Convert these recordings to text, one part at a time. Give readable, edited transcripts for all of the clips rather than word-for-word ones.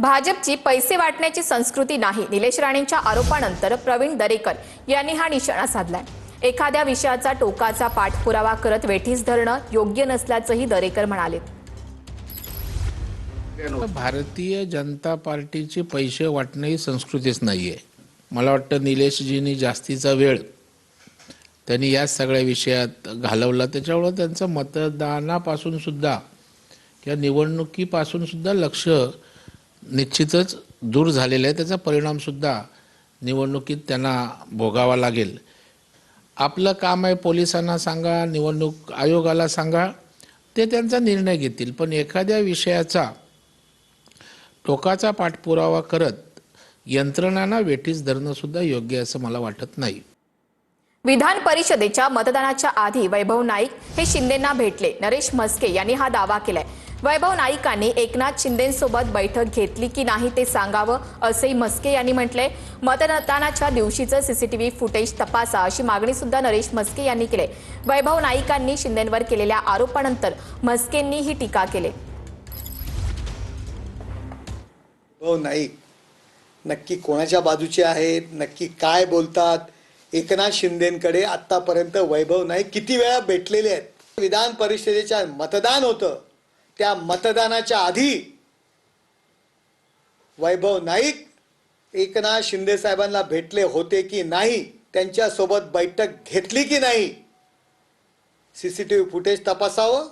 भाजपची पैसे वाटण्याची संस्कृती नाही, निलेश राणेंच्या आरोपानंतर प्रवीण दरेकर यांनी हा निशाणा साधलाय। एखाद्या विषयाचा टोकाचा पाठपुरावा करत वेठीस धरणं योग्य नसल्याचंही दरेकर म्हणाले। भारतीय जनता पार्टीची पैसे वाटणे ही संस्कृतीच नाहीये। मला वाटतं निलेशजींनी जास्तीचा वेळ त्यांनी या सगळ्या विषयात घालवला, त्याच्यामुळे त्यांचं मतदानापासून सुद्धा या निवडणुकीपासून सुद्धा लक्ष निश्चितच दूर झालेलं आहे। त्याचा परिणाम सुद्धा निवडणुकीत त्यांना भोगावा लागेल। आपलं काम आहे पोलिसांना सांगा, निवडणूक आयोगाला सांगा, ते त्यांचा निर्णय घेतील, पण एखाद्या विषयाचा टोकाचा पाठपुरावा करत यंत्रणांना वेठीस धरणं सुद्धा योग्य असं मला वाटत नाही। विधान परिषदेच्या मतदानाच्या आधी वैभव नाईक हे शिंदेंना भेटले, नरेश म्हस्के यांनी हा दावा केलाय। वैभव नाईकांनी एकनाथ शिंदेंसोबत बैठक घेतली की नाही ते सांगावं असंही म्हस्के यांनी म्हटलंय। मतदानाच्या दिवशीचं सीसीटीव्ही फुटेज तपासा अशी मागणी सुद्धा नरेश म्हस्के यांनी केली। वैभव नाईकांनी शिंदेंवर केलेल्या आरोपानंतर म्हस्केंनी ही टीका केली। वैभव नाईक नक्की कोणाच्या बाजूचे आहेत, नक्की काय बोलतात? एकनाथ शिंदेंकडे आतापर्यंत वैभव नाईक किती वेळा भेटलेले आहेत? विधान परिषदेच्या मतदान होतं, त्या मतदानाच्या आधी वैभव नाईक एकनाथ शिंदे साहेबांना भेटले होते की नाही, त्यांच्यासोबत बैठक घेतली की नाही, सीसीटीव्ही फुटेज तपासावं,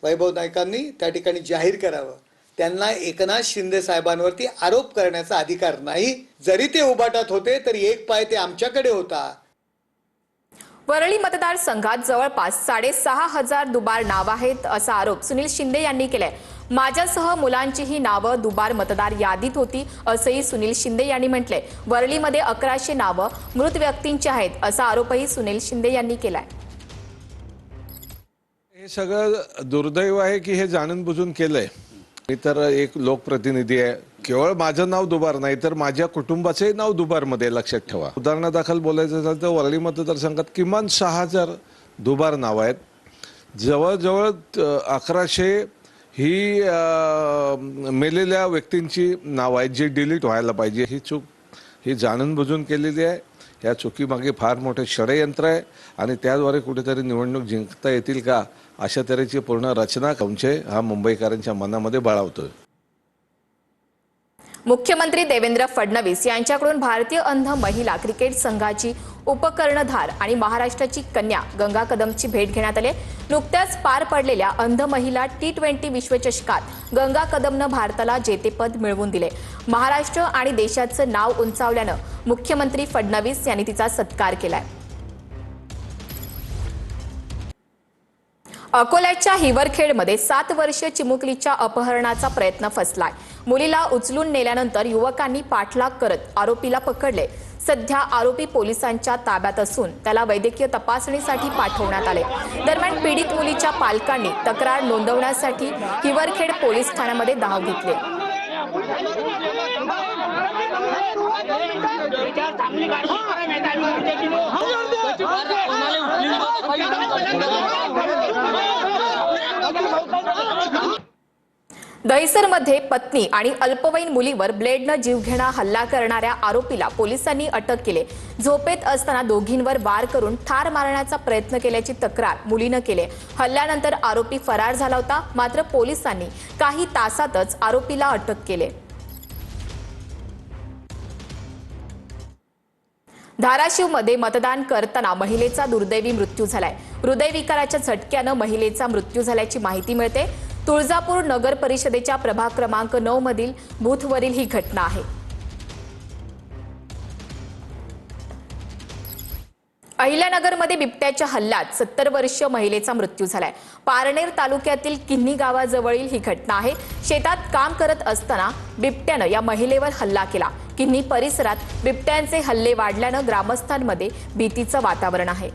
वैभव नाईकांनी त्या ठिकाणी जाहीर करावं। त्यांना एकनाथ शिंदे साहेबांवरती आरोप करण्याचा अधिकार नाही। जरी ते उभाटात होते तरी एक पाय ते आमच्याकडे होता। वरळी मतदारसंघात जवळपास 6,500 दुबार नाव आहेत असा आरोप सुनील शिंदे यांनी केलाय। माझ्यासह मुलांचीही नावं दुबार मतदार यादीत होती असंही सुनील शिंदे यांनी म्हटलंय। वरळीमध्ये 1100 नावं मृत व्यक्तींची आहेत असा आरोपही सुनील शिंदे यांनी केलाय। हे सगळं दुर्दैव आहे की हे जाणून बुजून केलंय। मी तर एक लोकप्रतिनिधी आहे, केवळ माझं नाव दुबार नाही तर माझ्या कुटुंबाचे नाव दुबार मध्ये लक्षात ठेवा। उदाहरणादाखल बोलायचं झालं तर वरळी मतदारसंघात किमान 6,000 दुबार नाव आहेत। जवळजवळ 1100 ही मेलेल्या व्यक्तींची नाव आहेत जी डिलीट व्हायला पाहिजे। ही चूक ही जाणून बुजून केलेली आहे। या चुकीमागे फार मोठे षडयंत्र आहे आणि त्याद्वारे कुठेतरी निवडणूक जिंकता येतील का अशा तऱ्हेची पूर्ण रचना संशय हा मुंबईकरांच्या मनामध्ये बाळगतोय। मुख्यमंत्री देवेंद्र फडणवीस यांच्याकडून भारतीय अंध महिला क्रिकेट संघाची उपकर्णधार आणि महाराष्ट्राची कन्या गंगा कदमची भेट घेण्यात आली। नुकत्याच पार पडलेल्या अंध महिला T20 विश्वचषकात गंगा कदमनं भारताला जेतेपद मिळवून दिले। महाराष्ट्र आणि देशाचं नाव उंचावल्यानं मुख्यमंत्री फडणवीस यांनी तिचा सत्कार केलाय। अकोल्याच्या हिवरखेडमध्ये 7 वर्षीय चिमुकलीच्या अपहरणाचा प्रयत्न फसलाय। मुलीला उचलून नेल्यानंतर युवकांनी पाठलाग करत आरोपीला पकडले। सध्या आरोपी पोलिसांच्या ताब्यात असून त्याला वैद्यकीय तपासणीसाठी पाठवण्यात आले। दरम्यान पीडित मुलीच्या पालकांनी तक्रार नोंदवण्यासाठी हिवरखेड पोलीस ठाण्यामध्ये धाव घेतली। दहिसरमध्ये पत्नी आणि अल्पवयीन मुलीवर ब्लेडनं जीवघेणा हल्ला करणाऱ्या आरोपीला पोलिसांनी अटक केली। झोपेत असताना दोघींवर वार करून ठार मारण्याचा प्रयत्न केल्याची तक्रार मुलीनं केली। हल्ल्यानंतर आरोपी फरार झाला होता, मात्र पोलिसांनी काही तासातच आरोपीला अटक केली। धाराशिवमध्ये मतदान करताना महिलेचा दुर्दैवी मृत्यू झालाय। हृदयविकाराच्या झटक्यानं महिलेचा मृत्यू झाल्याची माहिती मिळते। तुळजापूर नगर परिषदेच्या प्रभाग क्रमांक 9 मधील बूथवरील ही घटना आहे। अहिल्यानगरमध्ये बिबट्याच्या हल्ल्यात 70 वर्षीय महिलेचा मृत्यू झालाय। पारनेर तालुक्यातील किन्ही गावाजवळील ही घटना आहे। शेतात काम करत असताना बिबट्यानं या महिलेवर हल्ला केला। किन्ही परिसरात बिबट्यांचे हल्ले वाढल्यानं ग्रामस्थांमध्ये भीतीचं वातावरण आहे।